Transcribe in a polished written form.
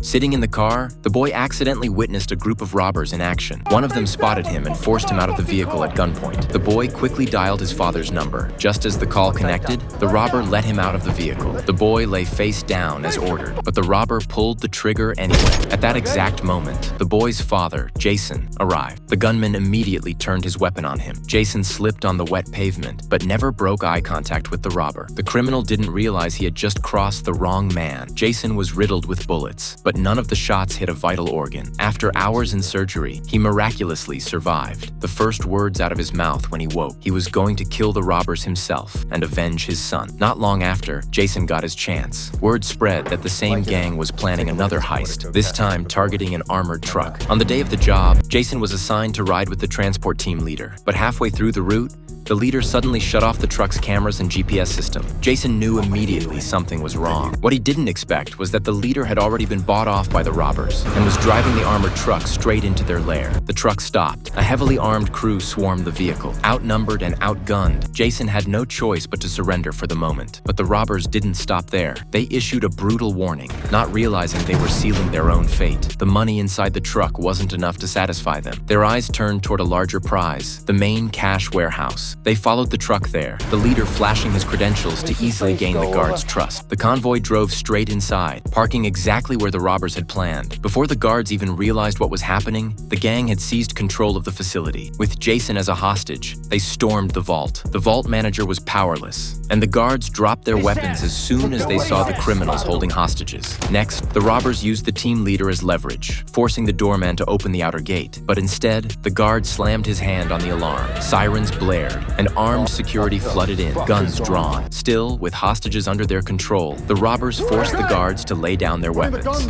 Sitting in the car, the boy accidentally witnessed a group of robbers in action. One of them spotted him and forced him out of the vehicle at gunpoint. The boy quickly dialed his father's number. Just as the call connected, the robber let him out of the vehicle. The boy lay face down as ordered, but the robber pulled the trigger anyway. At that exact moment, the boy's father, Jason, arrived. The gunman immediately turned his weapon on him. Jason slipped on the wet pavement, but never broke eye contact with the robber. The criminal didn't realize he had just crossed the wrong man. Jason was riddled with bullets, but none of the shots hit a vital organ. After hours in surgery, he miraculously survived. The first words out of his mouth when he woke, he was going to kill the robbers himself and avenge his son. Not long after, Jason got his chance. Word spread that the same gang was planning another heist, this time targeting an armored truck. On the day of the job, Jason was assigned to ride with the transport team leader, but halfway through the route, the leader suddenly shut off the truck's cameras and GPS system. Jason knew immediately something was wrong. What he didn't expect was that the leader had already been bought off by the robbers and was driving the armored truck straight into their lair. The truck stopped. A heavily armed crew swarmed the vehicle. Outnumbered and outgunned, Jason had no choice but to surrender for the moment. But the robbers didn't stop there. They issued a brutal warning, not realizing they were sealing their own fate. The money inside the truck wasn't enough to satisfy them. Their eyes turned toward a larger prize, the main cash warehouse. They followed the truck there, the leader flashing his credentials to easily gain the guards' trust. The convoy drove straight inside, parking exactly where the robbers had planned. Before the guards even realized what was happening, the gang had seized control of the facility. With Jason as a hostage, they stormed the vault. The vault manager was powerless, and the guards dropped their weapons as soon as they saw the criminals holding hostages. Next, the robbers used the team leader as leverage, forcing the doorman to open the outer gate. But instead, the guard slammed his hand on the alarm. Sirens blared, and armed security flooded in, guns drawn. Still, with hostages under their control, the robbers forced the guards to lay down their weapons.